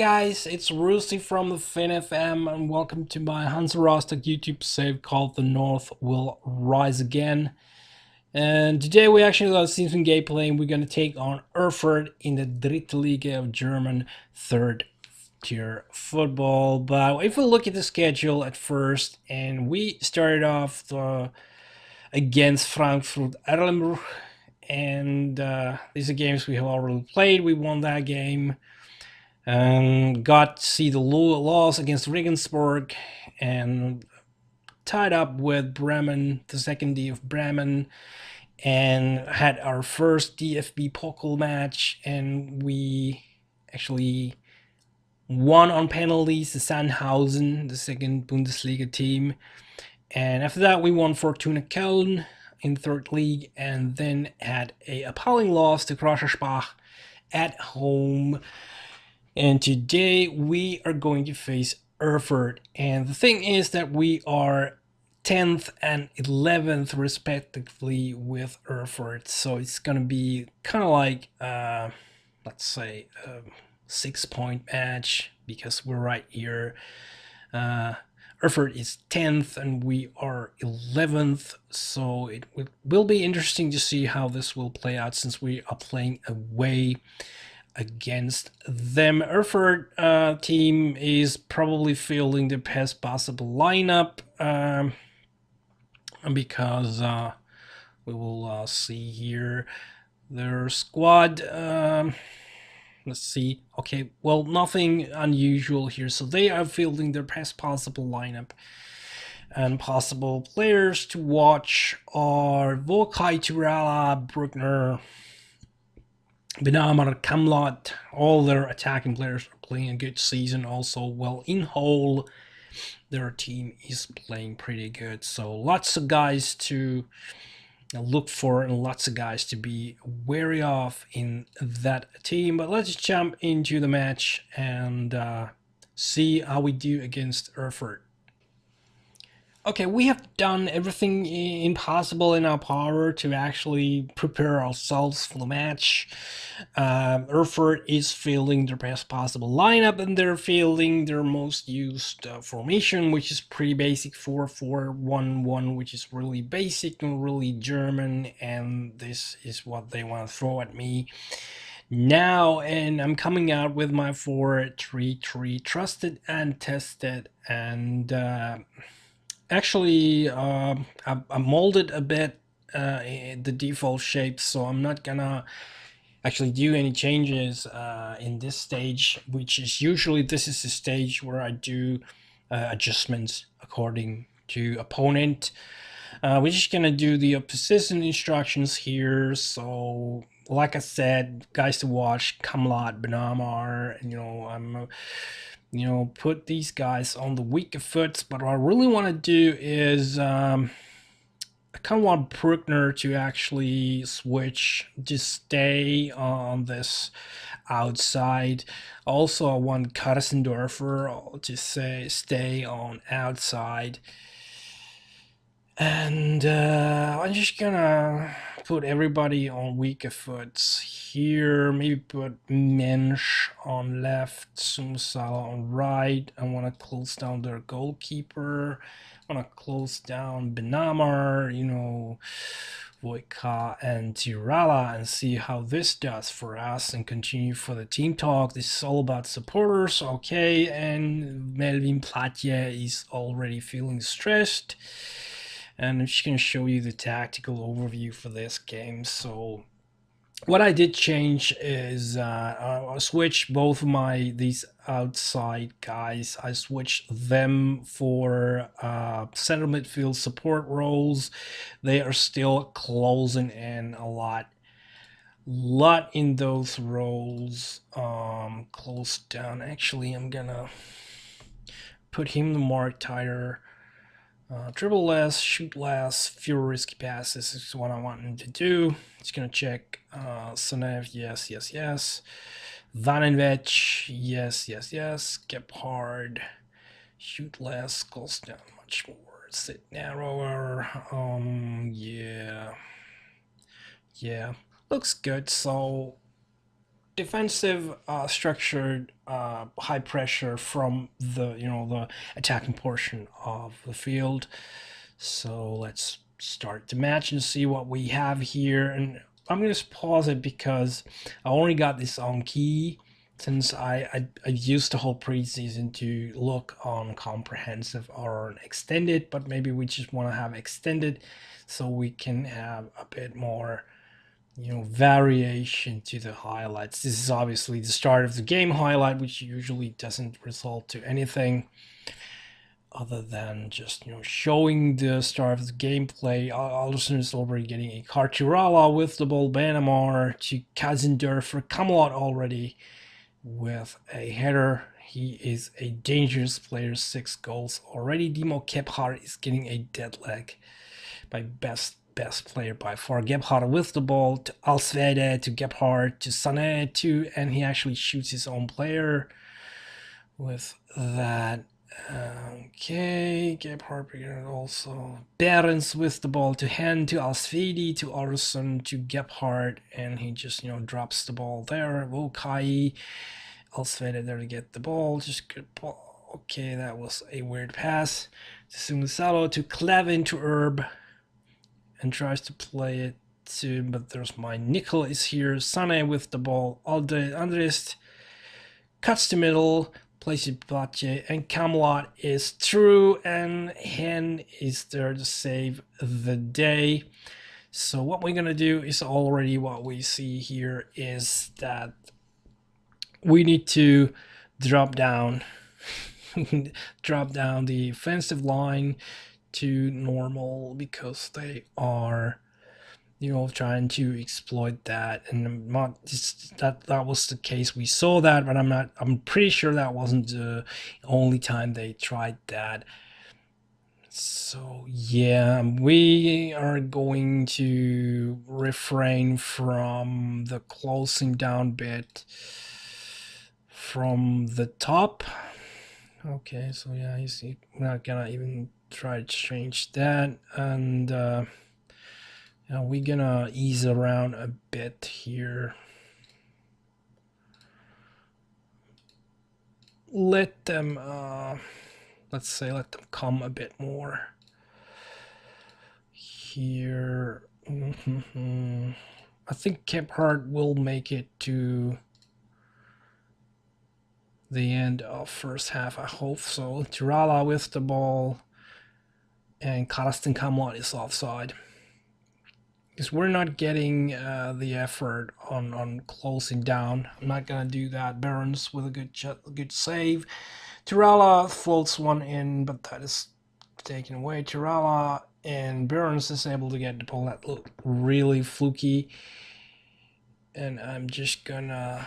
guys, it's Roosty from the FinFM and welcome to my Hansa Rostock YouTube save called The North Will Rise Again. And today we actually got a season gameplay and we're gonna take on Erfurt in the Dritte Liga of German third tier football. But if we look at the schedule at first, and we started off against Frankfurt Erlenbruch, and these are games we have already played. We won that game. Got to see the loss against Regensburg and tied up with Bremen, the second D of Bremen, and had our first DFB Pokal match, and we actually won on penalties to Sandhausen, the second Bundesliga team. And after that, we won Fortuna Köln in third league, and then had a appalling loss to Krascherspach at home. And today we are going to face Erfurt. And the thing is that we are 10th and 11th respectively with Erfurt. So it's going to be kind of like, let's say, a 6-point match because we're right here. Erfurt is 10th and we are 11th. So it will be interesting to see how this will play out since we are playing away against them. Erfurt team is probably fielding the best possible lineup because we will see here their squad. Let's see. Okay, well, nothing unusual here. So they are fielding their best possible lineup. And possible players to watch are Volkai, Tirala, Bruckner, Benamar, Kamlot. All their attacking players are playing a good season also. Well, in whole, their team is playing pretty good. So lots of guys to look for and lots of guys to be wary of in that team. But let's jump into the match and see how we do against Erfurt. Okay, we have done everything possible in our power to actually prepare ourselves for the match. Erfurt is fielding their best possible lineup, and they're fielding their most used formation, which is pretty basic 4-4-1-1, which is really basic and really German, and this is what they want to throw at me now. And I'm coming out with my 4-3-3, trusted and tested, and actually, I molded a bit the default shape, so I'm not gonna actually do any changes in this stage, which is usually this is the stage where I do adjustments according to opponent. We're just gonna do the opposition instructions here. So, like I said, guys to watch: Kamlat, Benamar, and I'm put these guys on the weaker foot. But what I really want to do is I kind of want Bruckner to actually switch, just stay on this outside. Also, I want Karsendorfer to stay on outside. And I'm just gonna put everybody on weaker foots here. Maybe put Mensch on left, Sumsala on right. I want to close down their goalkeeper. I want to close down Benamar, Wojka and Tirala, and see how this does for us and continue for the team talk. This is all about supporters, okay? And Melvin Platje is already feeling stressed. And I'm just going to show you the tactical overview for this game. So what I did change is I switched both of these outside guys. I switched them for center midfield support roles. They are still closing in a lot in those roles. Close down. Actually, I'm gonna put him the mark tighter. Dribble less, shoot less, fewer risky passes is what I want him to do. He's going to check Sonev, yes. Vanenvech, yes. Gebhard, shoot less, goes down much more, sit narrower. Yeah. Looks good. So defensive, structured, high pressure from the attacking portion of the field. So let's start the match and see what we have here. And I'm gonna just pause it because I only got this on key since I used the whole preseason to look on comprehensive or extended, but maybe we just want to have extended so we can have a bit more variation to the highlights. This is obviously the start of the game highlight, which usually doesn't result to anything other than just showing the start of the gameplay. Alderson is already getting a Karturala with the ball. Banamar to Kazinder for Camelot already with a header. He is a dangerous player, 6 goals already. Dimo Kephart is getting a dead leg by best player by far. Gebhardt with the ball to Alsvede, to Gebhardt, to Sané, and he actually shoots his own player with that. Okay, Gebhardt also. Behrens with the ball to Hen, to Alsvede, to Alderson, to Gebhardt, and he just drops the ball there. Wokai, Alsvede there to get the ball, just good ball. Okay, that was a weird pass. To Sumusalo, to Clevin, to Herb, and tries to play it to, but there's my Nickel is here. Sané with the ball. Andrist cuts to middle, plays it Platje, and Camelot is through, and Hen is there to save the day. So what we're gonna do is already what we see here is that we need to drop down the offensive line to normal because they are trying to exploit that, and I'm not just that was the case. We saw that, but I'm pretty sure that wasn't the only time they tried that. So yeah, we are going to refrain from the closing down bit from the top. Okay, so yeah, he's not gonna even try to change that, and we're gonna ease around a bit here. Let them, let's say, let them come a bit more here. I think Gebhardt will make it to the end of first half. I hope so. Tirala with the ball, and Karsten Camelot is offside. Because we're not getting the effort on closing down. I'm not gonna do that. Behrens with a good save. Tirala floats one in, but that is taken away. Tirala and Behrens is able to get the ball. That looked really fluky, and I'm just gonna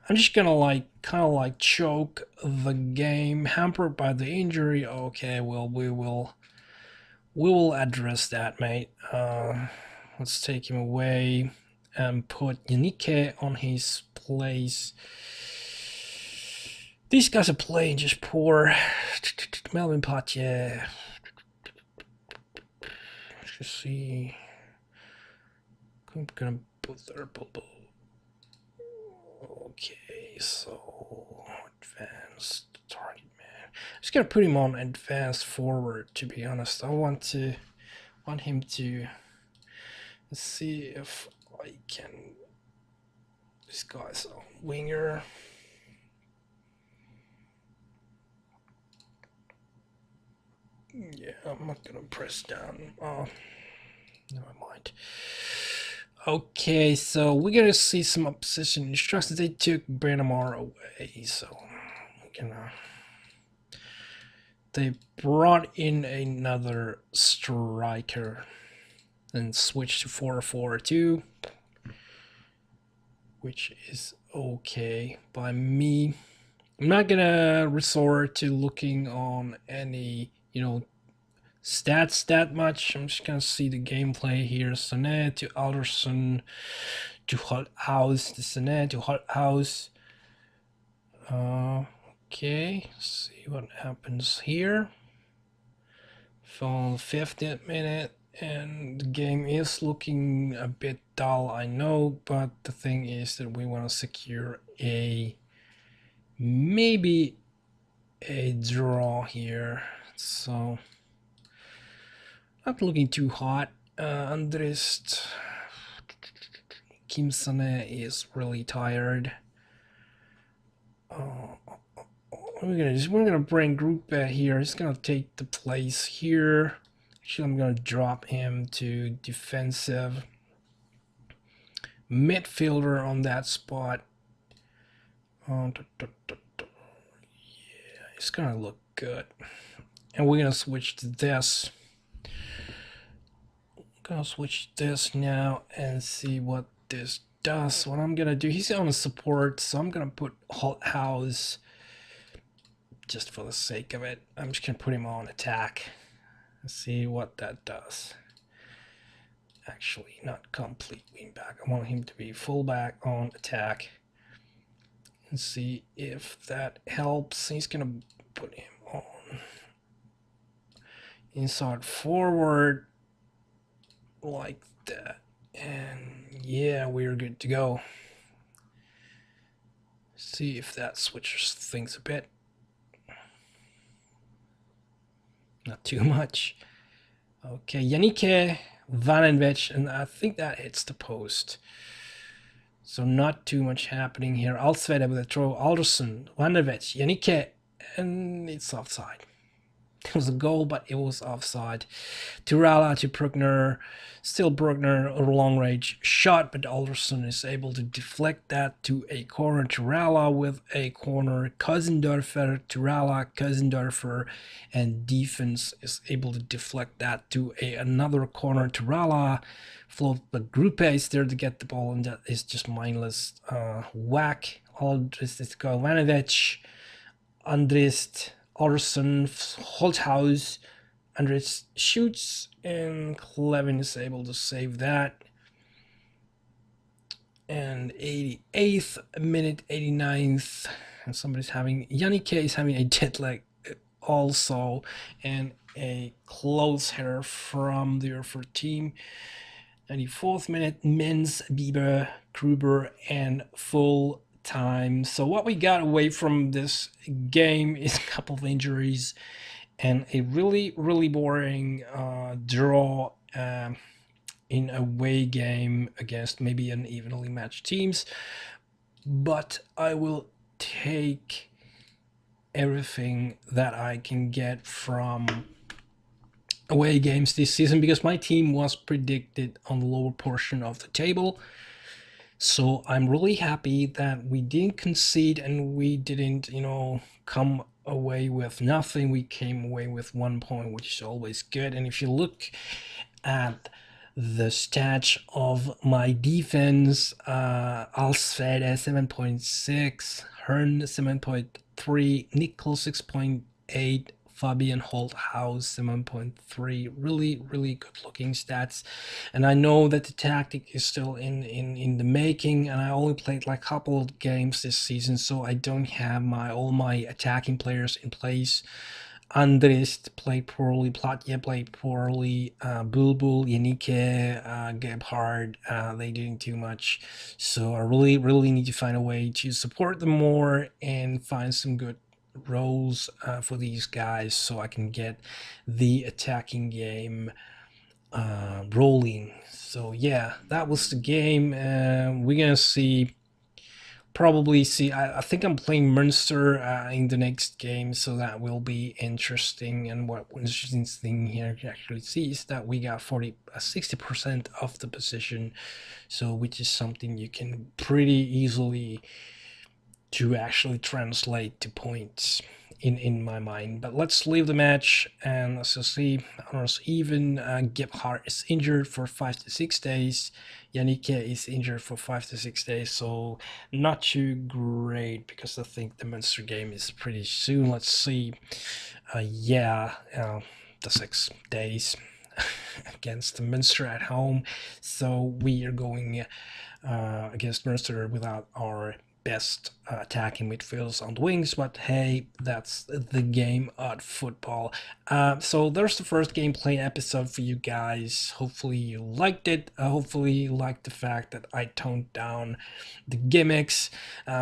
like kind of like choke the game, hampered by the injury. Okay, well we will address that, mate. Let's take him away and put Yannick on his place. These guys are playing just poor. Melvin Patje. Let's see. I'm gonna put their bubble. Okay, so advanced target man. I'm just gonna put him on advanced forward. To be honest, I want him to. Let's see if I can. This guy's a winger. Yeah, I'm not gonna press down. Oh, never mind. Okay, so we're gonna see some opposition instructions. They took Branamar away, so we're gonna. They brought in another striker and switched to 4-4-2, which is okay by me. I'm not gonna resort to looking on any stats that much. I'm just gonna see the gameplay here. Sané to Alderson to Holthaus, to Sané to Holthaus. Okay, see what happens here. From 50th minute, And the game is looking a bit dull, I know, but the thing is that we want to secure maybe a draw here. So not looking too hot. Andrist Kim Sane is really tired. We're gonna bring Gruppe here. He's gonna take the place here. Actually, I'm gonna drop him to defensive midfielder on that spot. Yeah, it's gonna look good. And we're gonna switch to this. Gonna switch this now and see what this does. What I'm gonna do, he's on support, so I'm gonna put House just for the sake of it. I'm just gonna put him on attack and see what that does. Actually, not complete wingback. I want him to be fullback on attack and see if that helps. He's gonna put him on inside forward like that, and yeah, we're good to go. See if that switches things a bit. Not too much. Okay, Yannick Vanenvech, and I think that hits the post. So not too much happening here. Alsved with a throw. Alderson, Vanenvech, Yannick, and it's offside. It was a goal, but it was offside. Turala to Bruckner. Still Bruckner, a long range shot, but Alderson is able to deflect that to a corner. Turala with a corner. Kozendorfer, Turala, Kozendorfer, and defense is able to deflect that to another corner. Turala float, but Gruppe is there to get the ball, and that is just mindless whack. Aldrist is Galvanovic. Andrist, Alderson, Holthaus, Andrist shoots, and Clevin is able to save that. And 88th minute, 89th, and Yannick is having a jet lag also, and a close header from the Erfurt team. 94th minute, Menz, Bieber, Gruber, and full time. So what we got away from this game is a couple of injuries and a really boring draw in a away game against maybe unevenly matched teams. But I will take everything that I can get from away games this season, because my team was predicted on the lower portion of the table. So I'm really happy that we didn't concede and we didn't, come away with nothing. We came away with 1 point, which is always good. And if you look at the stats of my defense, Alsfred 7.6, Hearn 7.3, Nickel 6.8, Fabian Holthaus 7.3. Really good looking stats. And I know that the tactic is still in the making, and I only played like a couple of games this season, so I don't have all my attacking players in place. Andrist played poorly, Platje played poorly, Bulbul, Yannick, Gebhard, they didn't do much. So I really need to find a way to support them more and find some good roles for these guys so I can get the attacking game rolling. So yeah, that was the game. We're gonna probably see. I think I'm playing Munster in the next game, so that will be interesting. And what interesting thing here to actually see is that we got 60% of the position, so which is something you can pretty easily to actually translate to points in my mind. But let's leave the match, and as you see, honors even. Gebhardt is injured for 5 to 6 days. Yannick is injured for 5 to 6 days, so not too great, because I think the Munster game is pretty soon. Let's see. The 6 days against the Munster at home. So we are going against Munster without our best attacking midfielders on the wings, but hey, that's the game of football. So there's the first gameplay episode for you guys. Hopefully you liked it. Hopefully you liked the fact that I toned down the gimmicks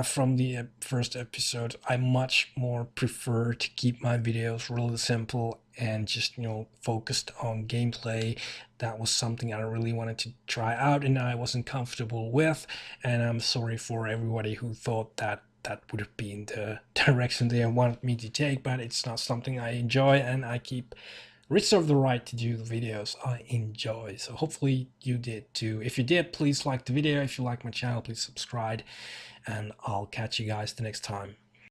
from the first episode. I much more prefer to keep my videos really simple and just, you know, focused on gameplay. That was something I really wanted to try out and I wasn't comfortable with, and I'm sorry for everybody who thought that that would have been the direction they wanted me to take, but it's not something I enjoy, and I keep reserve the right to do the videos I enjoy. So hopefully you did too. If you did, please like the video. If you like my channel, please subscribe, and I'll catch you guys the next time.